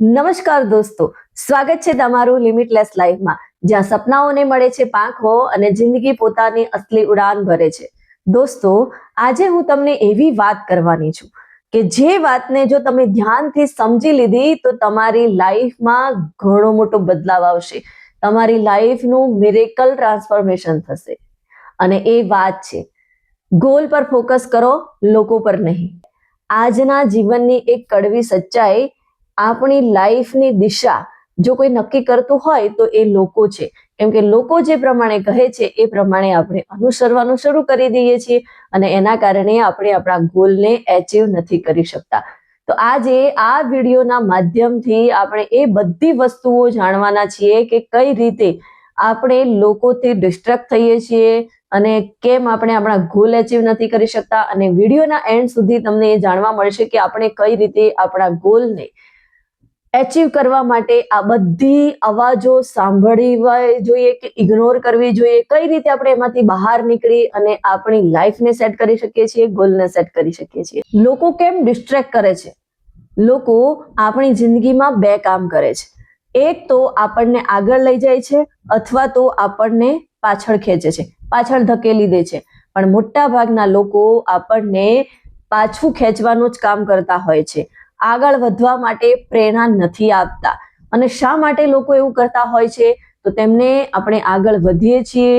નમસ્કાર દોસ્તો, સ્વાગત છે તમારું લિમિટલેસ લાઈફમાં, જ્યાં સપનાઓને મળે છે પાંખો અને જિંદગી પોતાની અસલી ઉડાન ભરે છે. દોસ્તો, આજે હું તમને એવી વાત કરવાની છું કે જે વાતને જો તમે ધ્યાનથી સમજી લીધી તો તમારી લાઈફમાં ઘણો મોટો બદલાવ આવશે. તમારી લાઈફનું મિરેકલ ટ્રાન્સફોર્મેશન થશે. અને એ વાત છે, ગોલ પર ફોકસ કરો, લોકો પર નહીં. આજના જીવનની એક કડવી સચ્ચાઈ, આપણી લાઈફની દિશા જો કોઈ નક્કી કરતું હોય તો એ લોકો છે. કેમ કે લોકો જે પ્રમાણે કહે છે એ પ્રમાણે આપણે અનુસરવાનું શરૂ કરી દઈએ છીએ અને એના કારણે આપણે આપણા ગોલને એચીવ નથી કરી શકતા. તો આજે આ વિડીયોના માધ્યમથી આપણે એ બધી વસ્તુઓ જાણવાના છીએ કે કઈ રીતે આપણે લોકોથી ડિસ્ટ્રેક્ટ થઈએ છીએ અને કેમ આપણે આપણા ગોલ એચીવ નથી કરી શકતા. અને વિડીયોના એન્ડ સુધી તમને એ જાણવા મળશે કે આપણે કઈ રીતે આપણા ગોલને એચીવ કરવા માટે આ બધી અવાજો સાંભળવી જોઈએ કે ઇગ્નોર કરવી જોઈએ, કઈ રીતે આપણે એમાંથી બહાર નીકળી અને આપણી લાઈફને સેટ કરી શકીએ છીએ, ગોલને સેટ કરી શકીએ છીએ. લોકો કેમ ડિસ્ટ્રેક્ટ કરે છે? લોકો આપણી જિંદગીમાં બે કામ કરે છે. એક તો આપણને આગળ લઈ જાય છે અથવા તો આપણને પાછળ ખેંચે છે, પાછળ ધકેલી દે છે. પણ મોટા ભાગના લોકો આપણને પાછું ખેંચવાનું જ કામ કરતા હોય છે, આગળ વધવા માટે પ્રેરણા નથી આપતા. અને શા માટે લોકો એવું કરતા હોય છે? તો તેમને આપણે આગળ વધીએ છીએ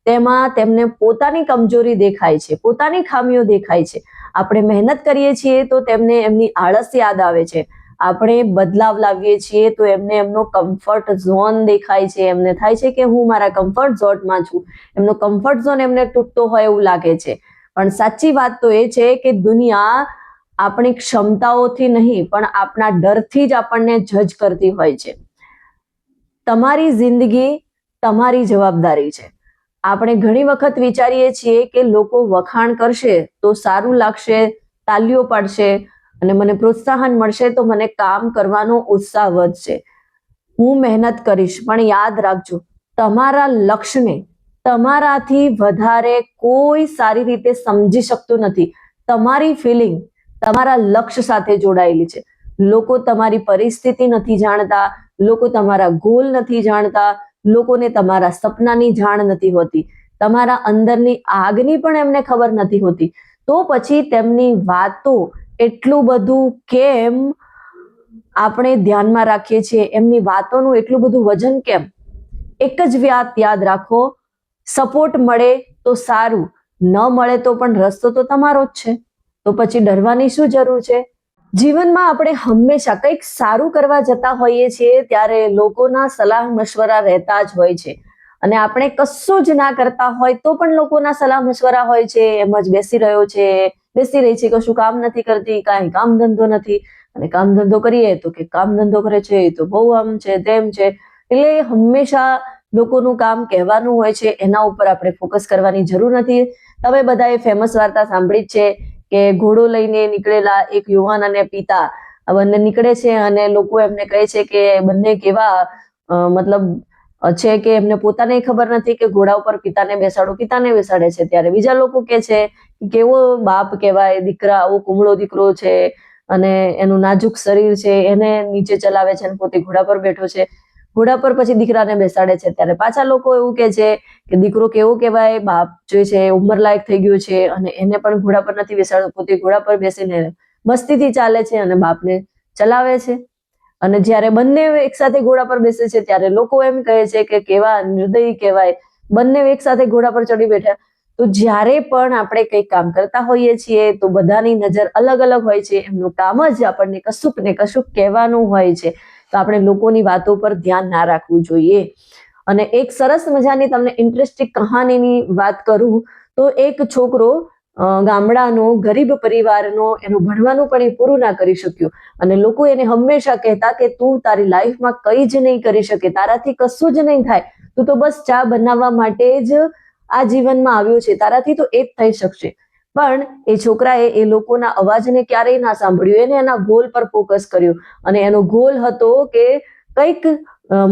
તેમાં તેમને પોતાની કમજોરી દેખાય છે, પોતાની ખામીઓ દેખાય છે. આપણે મહેનત કરીએ છીએ તો તેમને એમની આળસ યાદ આવે છે. આપણે બદલાવ લાવીએ છીએ તો એમને એમનો કમ્ફર્ટ ઝોન દેખાય છે. એમને થાય છે કે હું મારા કમ્ફર્ટ ઝોનમાં છું. એમનો કમ્ફર્ટ ઝોન એમને તૂટતો હોય એવું લાગે છે. પણ સાચી વાત તો એ છે કે દુનિયા આપણી ક્ષમતાઓથી નહીં પણ આપણા ડરથી જ આપણને જજ કરતી હોય છે. તમારી જિંદગી તમારી જવાબદારી છે. આપણે ઘણી વખત વિચારીએ છીએ કે લોકો વખાણ કરશે તો સારું લાગશે, તાલીઓ પાડશે અને મને પ્રોત્સાહન મળશે તો મને કામ કરવાનો ઉત્સાહ વધશે, હું મહેનત કરીશ. પણ યાદ રાખજો, તમારા લક્ષ્યને તમારાથી વધારે કોઈ સારી રીતે સમજી શકતું નથી. તમારી ફિલિંગ તમારા લક્ષ્ય સાથે જોડાયેલી છે. લોકો તમારી પરિસ્થિતિ નથી જાણતા, લોકો તમારા ગોલ નથી જાણતા, લોકોને તમારા સપનાની જાણ નથી હોતી, તમારા અંદરની આગની પણ એમને ખબર નથી હોતી. તો પછી તેમની વાતો એટલું બધું કેમ આપણે ધ્યાનમાં રાખીએ છીએ? એમની વાતોનું એટલું બધું વજન કેમ? એક જ વાત યાદ રાખો, સપોર્ટ મળે તો સારું, ન મળે તો પણ રસ્તો તો તમારો જ છે. તો પછી ડરવાની શું જરૂર છે? જીવનમાં આપણે હંમેશા કંઈક સારું કરવા જતા હોઈએ છીએ ત્યારે લોકોના સલાહ મશવરા રહેતા જ હોય છે. અને આપણે કશું જ ના કરતા હોય તો પણ લોકોના સલાહ મશવરા હોય છે. એમ જ બેસી રહ્યો છે, બેસી રહી છે, કશું કામ નથી કરતી, કાંઈ કામ ધંધો નથી. અને કામ ધંધો કરીએ તો કે કામ ધંધો કરે છે તો બહુ આમ છે તેમ છે. એટલે હંમેશા લોકોનું કામ કહેવાનું હોય છે, એના ઉપર આપણે ફોકસ કરવાની જરૂર નથી. તમે બધાએ ફેમસ વાર્તા સાંભળી જ છે કે ઘોડો લઈને નીકળેલા એક યુવાન અને પિતા બંને નીકળે છે અને લોકો એમને કહે છે કે બંને કેવા મતલબ છે કે એમને પોતાને ખબર નથી કે ઘોડા ઉપર પિતાને બેસાડે છે. ત્યારે બીજા લોકો કહે છે કે કેવો બાપ કહેવાય, દીકરા આવો કુમળો દીકરો છે અને એનું નાજુક શરીર છે, એને નીચે ચલાવે છે અને પોતે ઘોડા પર બેઠો છે. ઘોડા પર પછી દીકરાને બેસાડે છે ત્યારે પાછા લોકો એવું કહે છે કે દીકરો કેવો કહેવાય, બાપ જે છે ઉંમર લાયક થઈ ગયો છે અને એને પણ ઘોડા પર નથી બેસાડતો, પોતે ઘોડા પર બેસીને મસ્તીથી ચાલે છે અને બાપને ચલાવે છે. અને જ્યારે બંને એક સાથે ઘોડા પર બેસે છે ત્યારે લોકો એમ કહે છે કે કેવા નિર્દયી કહેવાય, બંને એક સાથે ઘોડા પર ચડી બેઠા. તો જ્યારે પણ આપણે કંઈક કામ કરતા હોઈએ છીએ તો બધાની નજર અલગ અલગ હોય છે. એમનું કામ જ આપણને કશુંક ને કશુંક કહેવાનું હોય છે. તો આપણે લોકોની વાતો પર ધ્યાન ના રાખવું જોઈએ. અને એક સરસ મજાની તમને ઇન્ટરેસ્ટિંગ કહાનીની વાત કરું તો એક છોકરો ગામડાનો ગરીબ પરિવારનો, એનું ભણવાનું પણ એ પૂરું ના કરી શક્યું અને લોકો એને હંમેશા કહેતા કે તું તારી લાઈફમાં કંઈ જ નહીં કરી શકે, તારાથી કશું જ નહીં થાય, તું તો બસ ચા બનાવવા માટે જ આ જીવનમાં આવ્યો છે, તારાથી તો એ જ થઈ શકશે. પણ એ છોકરાએ એ લોકોના અવાજને ક્યારેય ના સાંભળ્યું. એને એના ગોલ પર ફોકસ કર્યું અને એનો ગોલ હતો કે કંઈક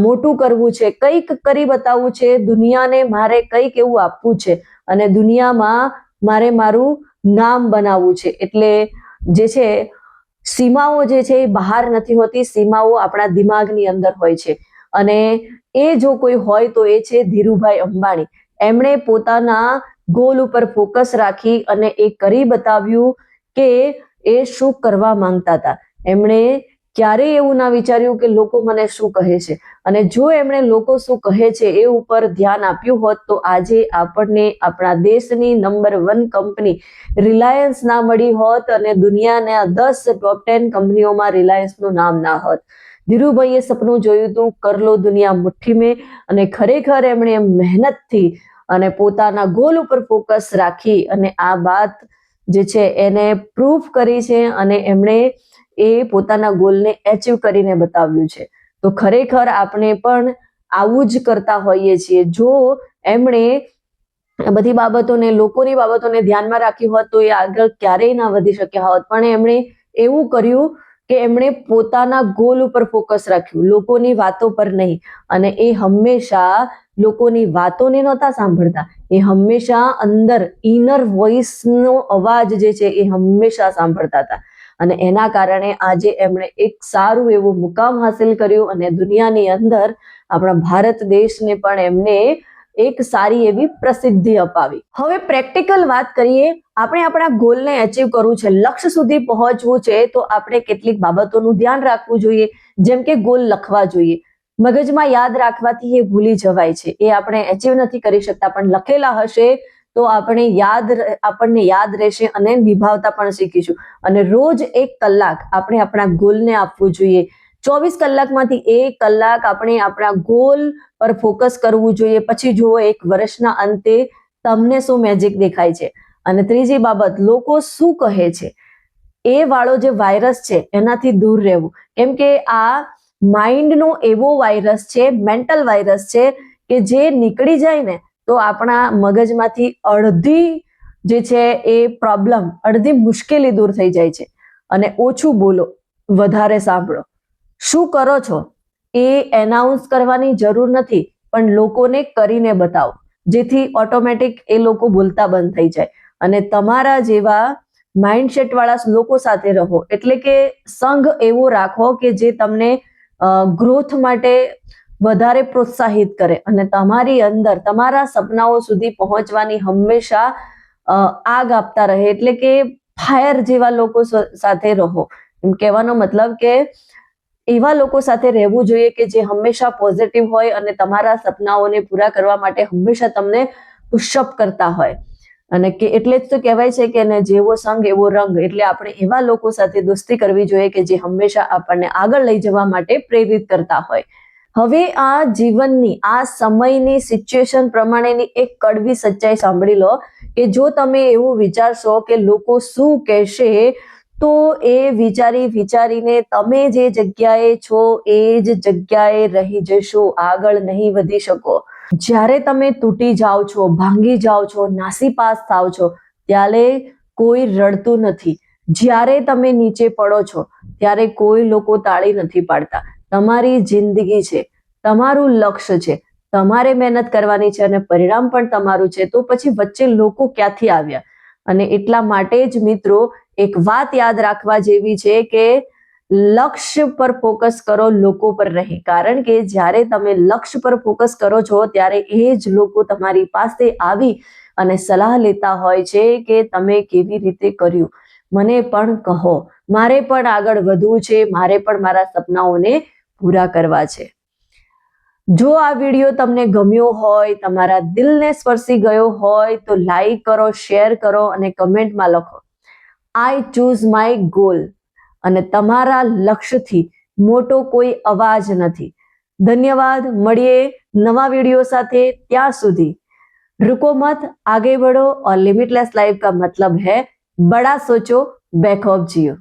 મોટું કરવું છે, કંઈક કરી બતાવવું છે, દુનિયાને મારે કંઈક એવું આપવું છે અને દુનિયામાં મારે મારું નામ બનાવવું છે. એટલે જે છે સીમાઓ જે છે એ બહાર નથી હોતી, સીમાઓ આપણા દિમાગની અંદર હોય છે. અને એ જો કોઈ હોય તો એ છે ધીરુભાઈ અંબાણી. એમણે પોતાના ગોલ ઉપર ફોકસ રાખી અને એ કરી બતાવ્યું કે એ શું કરવા માંગતા હતા. એમણે ક્યારેય એવું ના વિચાર્યું કે લોકો મને શું કહે છે, અને જો એમણે લોકો શું કહે છે એ ઉપર ધ્યાન આપ્યું હોત તો આજે આપણને આપણા દેશની નંબર 1 કંપની રિલાયન્સ ના મળી હોત, અને દુનિયાના 10 ટોપ 10 કંપનીઓમાં રિલાયન્સનું નામ ના હોત. ધીરુભાઈએ સપનું જોયું હતું, કર લો દુનિયા મુઠ્ઠી મેં, અને ખરેખર એમણે મહેનતથી અને પોતાના ગોલ ઉપર ફોકસ રાખી અને આ વાત જે છે એને પ્રૂફ કરી છે, અને એમણે એ પોતાના ગોલને એચીવ કરીને બતાવ્યું છે. તો ખરેખર આપણે પણ આવું જ કરતા હોઈએ છીએ. જો એમણે બધી બાબતોને, લોકોની બાબતોને ધ્યાનમાં રાખી હોત તો એ આગળ ક્યારેય ના વધી શક્યા હોત, પણ એમણે એવું કર્યું કે એમણે પોતાના ગોલ ઉપર ફોકસ રાખ્યું, લોકોની વાતો પર નહીં. અને એ હંમેશા લોકોની વાતોને નહોતા સાંભળતા, એ હંમેશા અંદર ઇનર વોઇસનો અવાજ જે છે એ હંમેશા સાંભળતા હતા. અને એના કારણે આજે એમણે એક સારું એવું મુકામ હાસિલ કર્યું, અને દુનિયાની અંદર આપણા ભારત દેશને પણ એમને એક સારી એવી પ્રસિદ્ધિ અપાવી. હવે પ્રેક્ટિકલ વાત કરીએ. આપણે આપણા ગોલને એચીવ કરવું છે, લક્ષ્ય સુધી પહોંચવું છે, તો આપણે કેટલીક બાબતોનું ધ્યાન રાખવું જોઈએ. જેમ કે ગોલ લખવા જોઈએ. મગજમાં યાદ રાખવાથી એ ભૂલી જવાય છે, એ આપણે એચીવ નથી કરી શકતા, પણ લખેલા હશે તો આપણને યાદ રહેશે અને નિભાવતા પણ શીખીશું. અને રોજ 1 કલાક આપણે આપણા ગોલને આપવું જોઈએ. 24 કલાકમાંથી 1 કલાક આપણે આપણા ગોલ પર ફોકસ કરવું જોઈએ. પછી જુઓ 1 વર્ષના અંતે તમને શું મેજિક દેખાય છે. અને ત્રીજી બાબત, લોકો શું કહે છે એ વાળો જે વાયરસ છે એનાથી દૂર રહેવું. કેમ કે આ માઇન્ડનો એવો વાયરસ છે, મેન્ટલ વાયરસ છે, કે જે નીકળી જાય ને તો આપણા મગજમાંથી અડધી જે છે એ પ્રોબ્લેમ, અડધી મુશ્કેલી દૂર થઈ જાય છે. અને ઓછું બોલો, વધારે સાંભળો. શું કરો છો એ એનાઉન્સ કરવાની જરૂર નથી, પણ લોકોને કરીને બતાવો, જેથી ઓટોમેટિક એ લોકો બોલતા બંધ થઈ જાય. અને તમારા જેવા માઇન્ડસેટ વાળા લોકો સાથે રહો, એટલે કે સંઘ એવો રાખો કે જે તમને ગ્રોથ માટે વધારે પ્રોત્સાહિત કરે અને તમારી અંદર તમારા સપનાઓ સુધી પહોંચવાની હંમેશા આગ આપતા રહે. એટલે કે ફાયર જેવા લોકો સાથે રહો. એમ કહેવાનો મતલબ કે એવા લોકો સાથે રહેવું જોઈએ કે જે હંમેશા પોઝિટિવ હોય અને તમારા સપનાઓને પૂરા કરવા માટે હંમેશા તમને પુશઅપ કરતા હોય. અને કે એટલે જ તો કહેવાય છે કે જેવો સંગ એવો રંગ. એટલે આપણે એવા લોકો સાથે દોસ્તી કરવી જોઈએ કે જે હંમેશા આપણને આગળ લઈ જવા માટે પ્રેરિત કરતા હોય. હવે આ જીવનની, આ સમયની સિચ્યુએશન પ્રમાણેની એક કડવી સચ્ચાઈ સાંભળી લો કે જો તમે એવું વિચારશો કે લોકો શું કહેશે, તો એ વિચારીને તમે જે જગ્યાએ છો એ જ જગ્યાએ રહી જશો, આગળ નહીં વધી શકો. જ્યારે તમે તૂટી જાઓ છો, ભાંગી જાઓ છો, નાસીપાસ થાવ છો, ત્યારે કોઈ રડતું નથી. જ્યારે તમે નીચે પડો છો ત્યારે કોઈ લોકો તાળી નથી પાડતા. તમારી જિંદગી છે, તમારું લક્ષ્ય છે, તમારે મહેનત કરવાની છે અને પરિણામ પણ તમારું છે. તો પછી વચ્ચે લોકો ક્યાંથી આવ્યા? અને એટલા માટે જ મિત્રો એક વાત યાદ રાખવા જેવી છે કે લક્ષ્ય પર ફોકસ કરો, લોકો પર નહીં. કારણ કે જ્યારે તમે લક્ષ્ય પર ફોકસ કરો છો ત્યારે એ જ લોકો તમારી પાસે આવી અને સલાહ લેતા હોય છે કે તમે કેવી રીતે કર્યું, મને પણ કહો, મારે પણ આગળ વધવું છે, મારે પણ મારા સપનાઓને પૂરા કરવા છે. જો આ વિડીયો તમને ગમ્યો હોય, તમારા દિલને સ્પર્શી ગયો હોય તો લાઈક કરો, શેર કરો અને કમેન્ટમાં લખો, આઈ ચૂઝ માય ગોલ. અને તમારા લક્ષ્યથી મોટો કોઈ અવાજ નથી. ધન્યવાદ. મળીએ નવા વિડીયો સાથે. ત્યાં સુધી रुको मत, आगे बढ़ो और लिमिटलेस लाइफ का मतलब है बड़ा सोचो, बैकऑफ जियो.